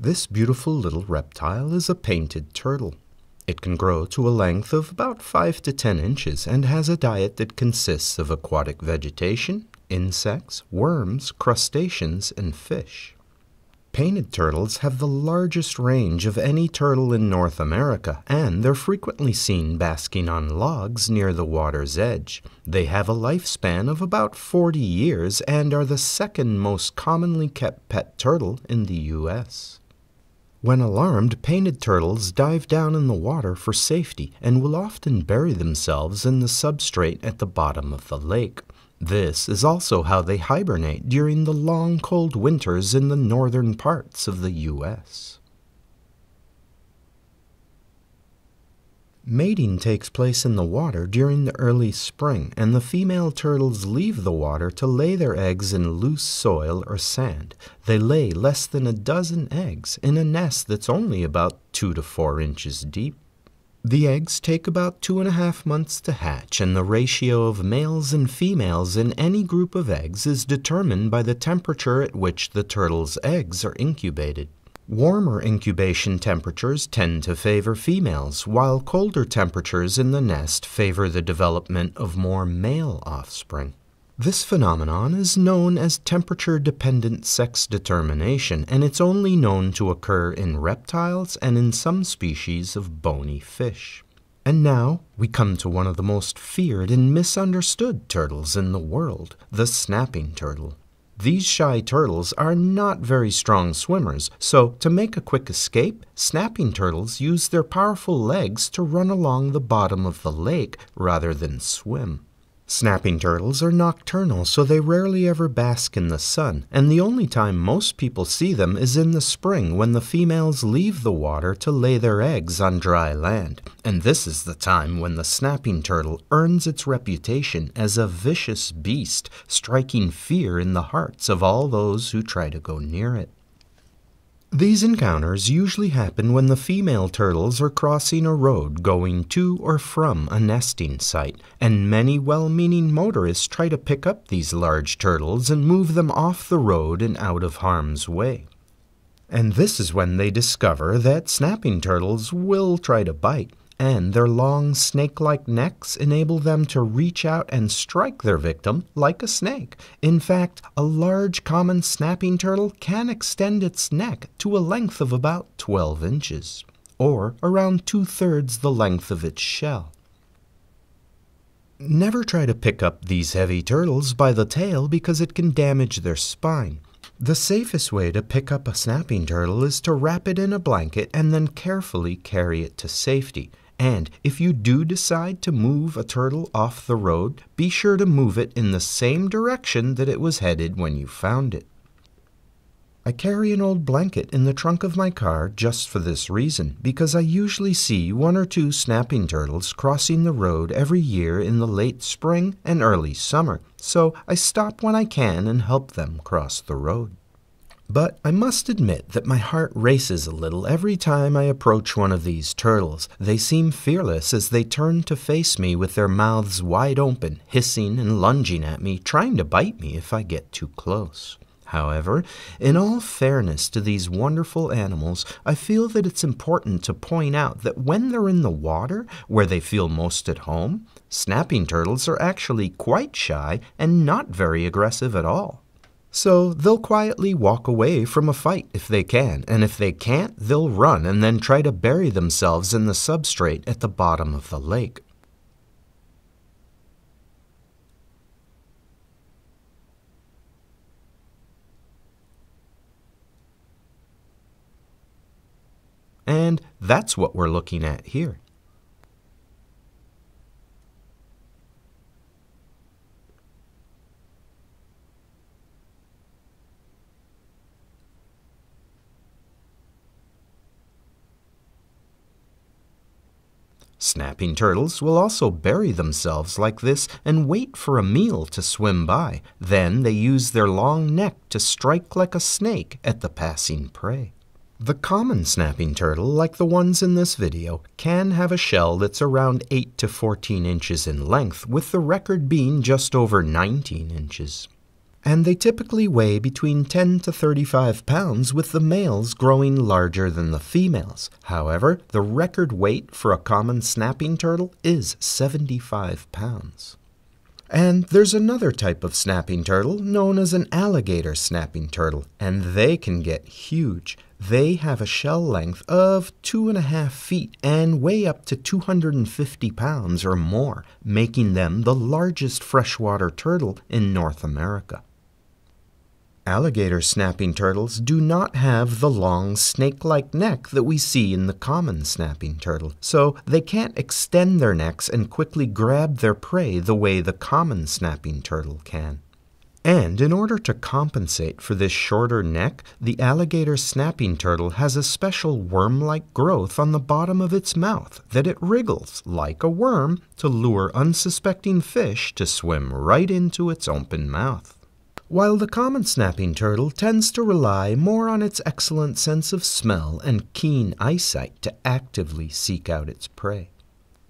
This beautiful little reptile is a painted turtle. It can grow to a length of about 5 to 10 inches and has a diet that consists of aquatic vegetation, insects, worms, crustaceans, and fish. Painted turtles have the largest range of any turtle in North America, and they're frequently seen basking on logs near the water's edge. They have a lifespan of about 40 years and are the second most commonly kept pet turtle in the U.S. When alarmed, painted turtles dive down in the water for safety and will often bury themselves in the substrate at the bottom of the lake. This is also how they hibernate during the long cold winters in the northern parts of the U.S. Mating takes place in the water during the early spring, and the female turtles leave the water to lay their eggs in loose soil or sand. They lay less than a dozen eggs in a nest that's only about 2 to 4 inches deep. The eggs take about 2.5 months to hatch, and the ratio of males and females in any group of eggs is determined by the temperature at which the turtle's eggs are incubated. Warmer incubation temperatures tend to favor females, while colder temperatures in the nest favor the development of more male offspring. This phenomenon is known as temperature-dependent sex determination, and it's only known to occur in reptiles and in some species of bony fish. And now we come to one of the most feared and misunderstood turtles in the world, the snapping turtle. These shy turtles are not very strong swimmers, so to make a quick escape, snapping turtles use their powerful legs to run along the bottom of the lake rather than swim. Snapping turtles are nocturnal, so they rarely ever bask in the sun, and the only time most people see them is in the spring when the females leave the water to lay their eggs on dry land. And this is the time when the snapping turtle earns its reputation as a vicious beast, striking fear in the hearts of all those who try to go near it. These encounters usually happen when the female turtles are crossing a road going to or from a nesting site, and many well-meaning motorists try to pick up these large turtles and move them off the road and out of harm's way. And this is when they discover that snapping turtles will try to bite, and their long snake-like necks enable them to reach out and strike their victim like a snake. In fact, a large common snapping turtle can extend its neck to a length of about 12 inches, or around 2/3 the length of its shell. Never try to pick up these heavy turtles by the tail because it can damage their spine. The safest way to pick up a snapping turtle is to wrap it in a blanket and then carefully carry it to safety. And if you do decide to move a turtle off the road, be sure to move it in the same direction that it was headed when you found it. I carry an old blanket in the trunk of my car just for this reason, because I usually see 1 or 2 snapping turtles crossing the road every year in the late spring and early summer, so I stop when I can and help them cross the road. But I must admit that my heart races a little every time I approach one of these turtles. They seem fearless as they turn to face me with their mouths wide open, hissing and lunging at me, trying to bite me if I get too close. However, in all fairness to these wonderful animals, I feel that it's important to point out that when they're in the water, where they feel most at home, snapping turtles are actually quite shy and not very aggressive at all. So they'll quietly walk away from a fight if they can, and if they can't, they'll run and then try to bury themselves in the substrate at the bottom of the lake. And that's what we're looking at here. Snapping turtles will also bury themselves like this and wait for a meal to swim by. Then they use their long neck to strike like a snake at the passing prey. The common snapping turtle, like the ones in this video, can have a shell that's around 8 to 14 inches in length, with the record being just over 19 inches. and they typically weigh between 10 to 35 pounds, with the males growing larger than the females. However, the record weight for a common snapping turtle is 75 pounds. And there's another type of snapping turtle known as an alligator snapping turtle, and they can get huge. They have a shell length of 2.5 feet and weigh up to 250 pounds or more, making them the largest freshwater turtle in North America. Alligator snapping turtles do not have the long snake-like neck that we see in the common snapping turtle, so they can't extend their necks and quickly grab their prey the way the common snapping turtle can. And in order to compensate for this shorter neck, the alligator snapping turtle has a special worm-like growth on the bottom of its mouth that it wriggles like a worm to lure unsuspecting fish to swim right into its open mouth. While the common snapping turtle tends to rely more on its excellent sense of smell and keen eyesight to actively seek out its prey.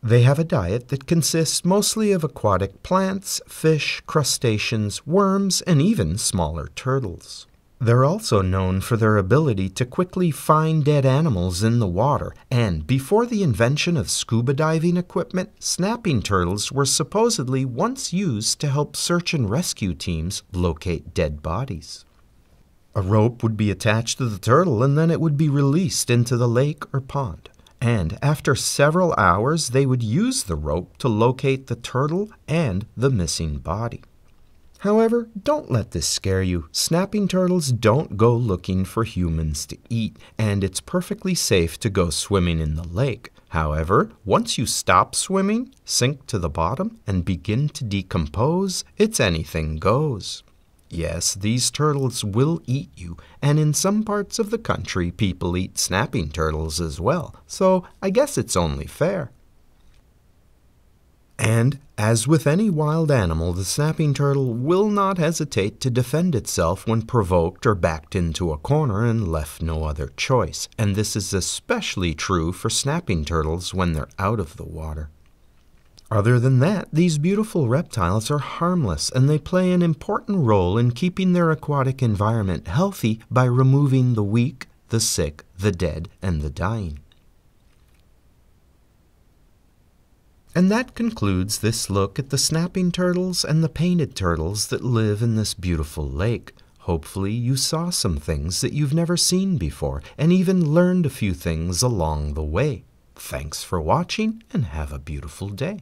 They have a diet that consists mostly of aquatic plants, fish, crustaceans, worms, and even smaller turtles. They're also known for their ability to quickly find dead animals in the water, and before the invention of scuba diving equipment, snapping turtles were supposedly once used to help search and rescue teams locate dead bodies. A rope would be attached to the turtle and then it would be released into the lake or pond. And after several hours, they would use the rope to locate the turtle and the missing body. However, don't let this scare you. Snapping turtles don't go looking for humans to eat, and it's perfectly safe to go swimming in the lake. However, once you stop swimming, sink to the bottom, and begin to decompose, it's anything goes. Yes, these turtles will eat you, and in some parts of the country, people eat snapping turtles as well, so I guess it's only fair. And, as with any wild animal, the snapping turtle will not hesitate to defend itself when provoked or backed into a corner and left no other choice, and this is especially true for snapping turtles when they're out of the water. Other than that, these beautiful reptiles are harmless, and they play an important role in keeping their aquatic environment healthy by removing the weak, the sick, the dead, and the dying. And that concludes this look at the snapping turtles and the painted turtles that live in this beautiful lake. Hopefully you saw some things that you've never seen before, and even learned a few things along the way. Thanks for watching, and have a beautiful day.